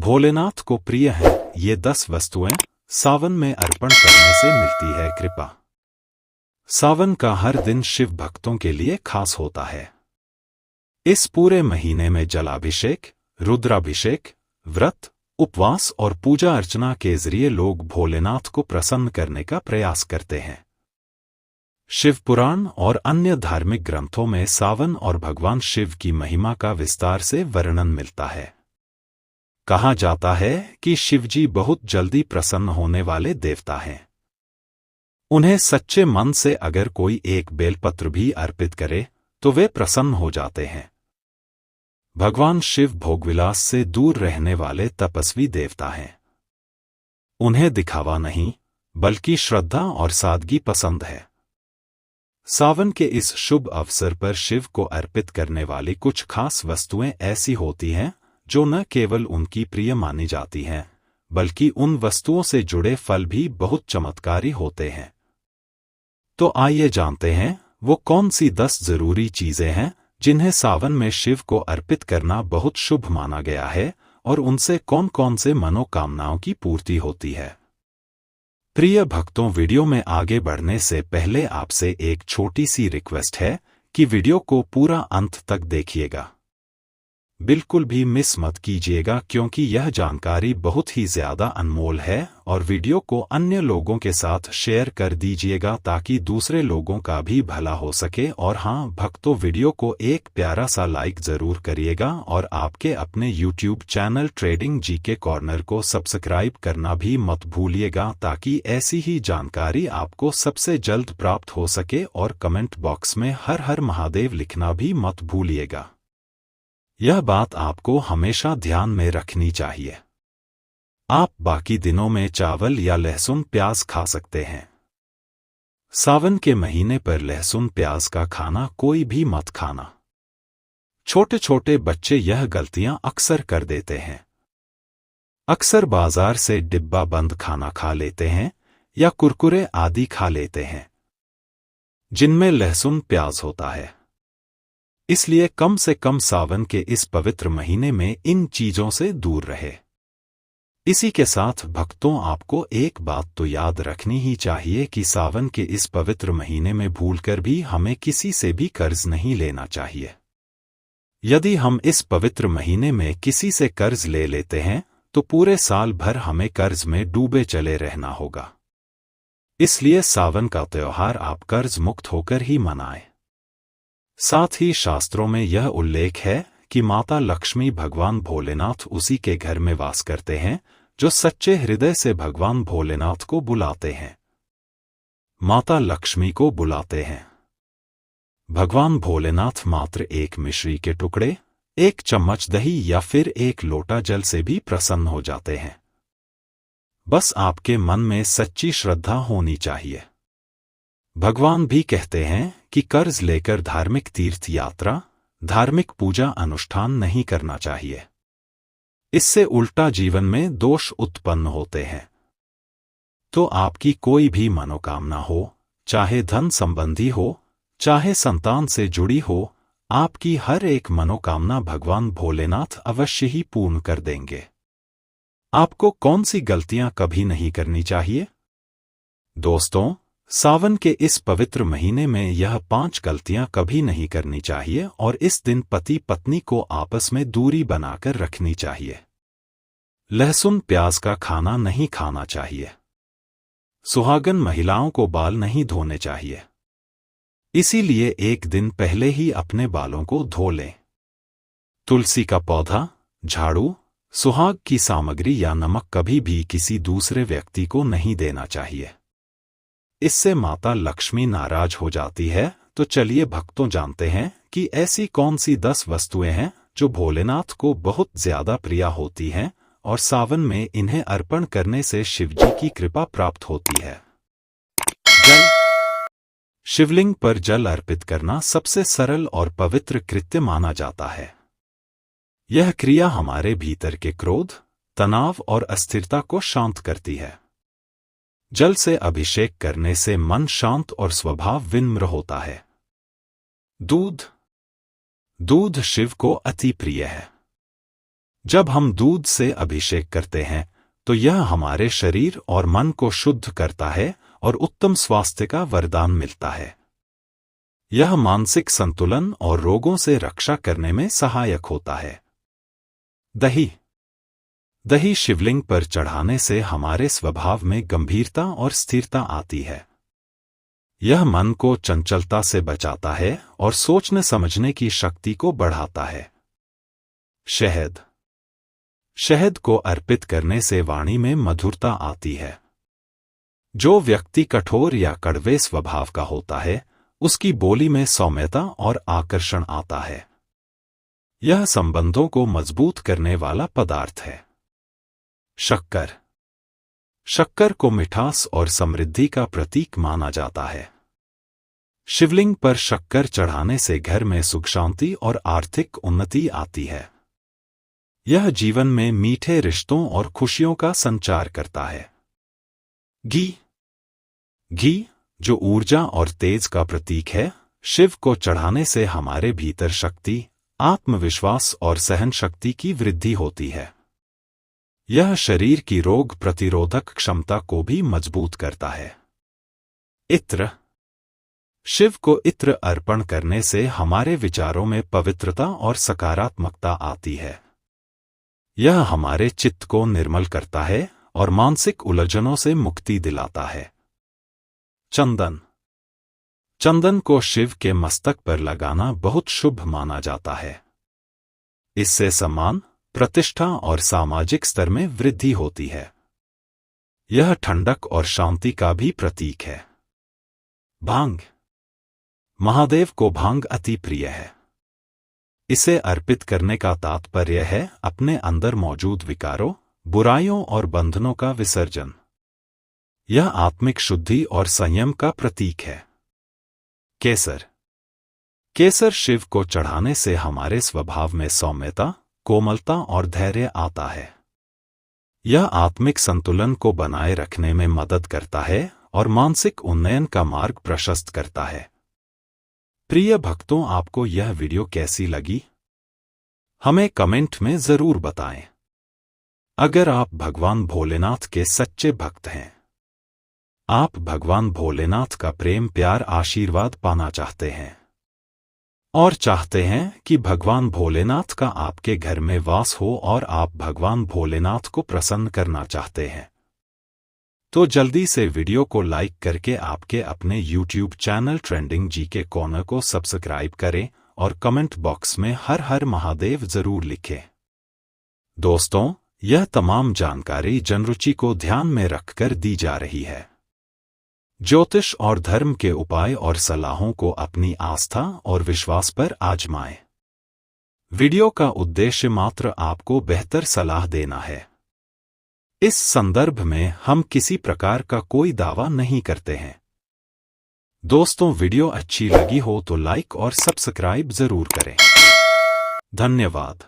भोलेनाथ को प्रिय है ये 10 वस्तुएं सावन में अर्पण करने से मिलती है कृपा। सावन का हर दिन शिव भक्तों के लिए खास होता है। इस पूरे महीने में जलाभिषेक, रुद्राभिषेक, व्रत, उपवास और पूजा अर्चना के जरिए लोग भोलेनाथ को प्रसन्न करने का प्रयास करते हैं। शिव पुराण और अन्य धार्मिक ग्रंथों में सावन और भगवान शिव की महिमा का विस्तार से वर्णन मिलता है। कहा जाता है कि शिवजी बहुत जल्दी प्रसन्न होने वाले देवता हैं। उन्हें सच्चे मन से अगर कोई एक बेलपत्र भी अर्पित करे तो वे प्रसन्न हो जाते हैं। भगवान शिव भोगविलास से दूर रहने वाले तपस्वी देवता हैं। उन्हें दिखावा नहीं बल्कि श्रद्धा और सादगी पसंद है। सावन के इस शुभ अवसर पर शिव को अर्पित करने वाली कुछ खास वस्तुएं ऐसी होती हैं जो न केवल उनकी प्रिय मानी जाती हैं बल्कि उन वस्तुओं से जुड़े फल भी बहुत चमत्कारी होते हैं। तो आइए जानते हैं वो कौन सी 10 जरूरी चीजें हैं जिन्हें सावन में शिव को अर्पित करना बहुत शुभ माना गया है और उनसे कौन कौन से मनोकामनाओं की पूर्ति होती है। प्रिय भक्तों, वीडियो में आगे बढ़ने से पहले आपसे एक छोटी सी रिक्वेस्ट है कि वीडियो को पूरा अंत तक देखिएगा। बिल्कुल भी मिस मत कीजिएगा क्योंकि यह जानकारी बहुत ही ज्यादा अनमोल है और वीडियो को अन्य लोगों के साथ शेयर कर दीजिएगा ताकि दूसरे लोगों का भी भला हो सके। और हाँ भक्तों, वीडियो को एक प्यारा सा लाइक जरूर करिएगा और आपके अपने YouTube channel trading GK corner को सब्सक्राइब करना भी मत भूलिएगा ताकि ऐसी ही जानकारी आपको सबसे जल्द प्राप्त हो सके। और कमेंट बॉक्स में हर हर महादेव लिखना भी मत भूलिएगा। यह बात आपको हमेशा ध्यान में रखनी चाहिए। आप बाकी दिनों में चावल या लहसुन प्याज खा सकते हैं। सावन के महीने पर लहसुन प्याज का खाना कोई भी मत खाना। छोटे छोटे बच्चे यह गलतियां अक्सर कर देते हैं। अक्सर बाजार से डिब्बा बंद खाना खा लेते हैं या कुरकुरे आदि खा लेते हैं जिनमें लहसुन प्याज होता है। इसलिए कम से कम सावन के इस पवित्र महीने में इन चीजों से दूर रहे। इसी के साथ भक्तों, आपको एक बात तो याद रखनी ही चाहिए कि सावन के इस पवित्र महीने में भूलकर भी हमें किसी से भी कर्ज नहीं लेना चाहिए। यदि हम इस पवित्र महीने में किसी से कर्ज ले लेते हैं तो पूरे साल भर हमें कर्ज में डूबे चले रहना होगा। इसलिए सावन का त्योहार आप कर्ज मुक्त होकर ही मनाएं। साथ ही शास्त्रों में यह उल्लेख है कि माता लक्ष्मी भगवान भोलेनाथ उसी के घर में वास करते हैं जो सच्चे हृदय से भगवान भोलेनाथ को बुलाते हैं। माता लक्ष्मी को बुलाते हैं। भगवान भोलेनाथ मात्र एक मिश्री के टुकड़े, एक चम्मच दही या फिर एक लोटा जल से भी प्रसन्न हो जाते हैं। बस आपके मन में सच्ची श्रद्धा होनी चाहिए। भगवान भी कहते हैं कि कर्ज लेकर धार्मिक तीर्थ यात्रा, धार्मिक पूजा अनुष्ठान नहीं करना चाहिए। इससे उल्टा जीवन में दोष उत्पन्न होते हैं। तो आपकी कोई भी मनोकामना हो, चाहे धन संबंधी हो, चाहे संतान से जुड़ी हो, आपकी हर एक मनोकामना भगवान भोलेनाथ अवश्य ही पूर्ण कर देंगे। आपको कौन सी गलतियां कभी नहीं करनी चाहिए? दोस्तों, सावन के इस पवित्र महीने में यह 5 गलतियां कभी नहीं करनी चाहिए और इस दिन पति पत्नी को आपस में दूरी बनाकर रखनी चाहिए। लहसुन प्याज का खाना नहीं खाना चाहिए। सुहागन महिलाओं को बाल नहीं धोने चाहिए। इसीलिए एक दिन पहले ही अपने बालों को धो लें। तुलसी का पौधा, झाड़ू, सुहाग की सामग्री या नमक कभी भी किसी दूसरे व्यक्ति को नहीं देना चाहिए। इससे माता लक्ष्मी नाराज हो जाती है। तो चलिए भक्तों, जानते हैं कि ऐसी कौन सी 10 वस्तुएं हैं जो भोलेनाथ को बहुत ज्यादा प्रिय होती हैं और सावन में इन्हें अर्पण करने से शिवजी की कृपा प्राप्त होती है। जल। शिवलिंग पर जल अर्पित करना सबसे सरल और पवित्र कृत्य माना जाता है। यह क्रिया हमारे भीतर के क्रोध, तनाव और अस्थिरता को शांत करती है। जल से अभिषेक करने से मन शांत और स्वभाव विनम्र होता है। दूध। दूध शिव को अति प्रिय है। जब हम दूध से अभिषेक करते हैं तो यह हमारे शरीर और मन को शुद्ध करता है और उत्तम स्वास्थ्य का वरदान मिलता है। यह मानसिक संतुलन और रोगों से रक्षा करने में सहायक होता है। दही। दही शिवलिंग पर चढ़ाने से हमारे स्वभाव में गंभीरता और स्थिरता आती है। यह मन को चंचलता से बचाता है और सोचने समझने की शक्ति को बढ़ाता है। शहद। शहद को अर्पित करने से वाणी में मधुरता आती है। जो व्यक्ति कठोर या कड़वे स्वभाव का होता है उसकी बोली में सौम्यता और आकर्षण आता है। यह संबंधों को मजबूत करने वाला पदार्थ है। शक्कर। शक्कर को मिठास और समृद्धि का प्रतीक माना जाता है। शिवलिंग पर शक्कर चढ़ाने से घर में सुख शांति और आर्थिक उन्नति आती है। यह जीवन में मीठे रिश्तों और खुशियों का संचार करता है। घी। घी जो ऊर्जा और तेज का प्रतीक है, शिव को चढ़ाने से हमारे भीतर शक्ति, आत्मविश्वास और सहन शक्ति की वृद्धि होती है। यह शरीर की रोग प्रतिरोधक क्षमता को भी मजबूत करता है। इत्र। शिव को इत्र अर्पण करने से हमारे विचारों में पवित्रता और सकारात्मकता आती है। यह हमारे चित्त को निर्मल करता है और मानसिक उलझनों से मुक्ति दिलाता है। चंदन। चंदन को शिव के मस्तक पर लगाना बहुत शुभ माना जाता है। इससे सम्मान, प्रतिष्ठा और सामाजिक स्तर में वृद्धि होती है। यह ठंडक और शांति का भी प्रतीक है। भांग। महादेव को भांग अति प्रिय है। इसे अर्पित करने का तात्पर्य है अपने अंदर मौजूद विकारों, बुराइयों और बंधनों का विसर्जन। यह आत्मिक शुद्धि और संयम का प्रतीक है। केसर। केसर शिव को चढ़ाने से हमारे स्वभाव में सौम्यता, कोमलता और धैर्य आता है। यह आत्मिक संतुलन को बनाए रखने में मदद करता है और मानसिक उन्नयन का मार्ग प्रशस्त करता है। प्रिय भक्तों, आपको यह वीडियो कैसी लगी? हमें कमेंट में जरूर बताएं। अगर आप भगवान भोलेनाथ के सच्चे भक्त हैं, आप भगवान भोलेनाथ का प्रेम, प्यार, आशीर्वाद पाना चाहते हैं और चाहते हैं कि भगवान भोलेनाथ का आपके घर में वास हो और आप भगवान भोलेनाथ को प्रसन्न करना चाहते हैं, तो जल्दी से वीडियो को लाइक करके आपके अपने YouTube channel trending GK corner को सब्सक्राइब करें और कमेंट बॉक्स में हर हर महादेव जरूर लिखें। दोस्तों, यह तमाम जानकारी जनरुचि को ध्यान में रखकर दी जा रही है। ज्योतिष और धर्म के उपाय और सलाहों को अपनी आस्था और विश्वास पर आजमाएं। वीडियो का उद्देश्य मात्र आपको बेहतर सलाह देना है। इस संदर्भ में हम किसी प्रकार का कोई दावा नहीं करते हैं। दोस्तों, वीडियो अच्छी लगी हो तो लाइक और सब्सक्राइब जरूर करें। धन्यवाद।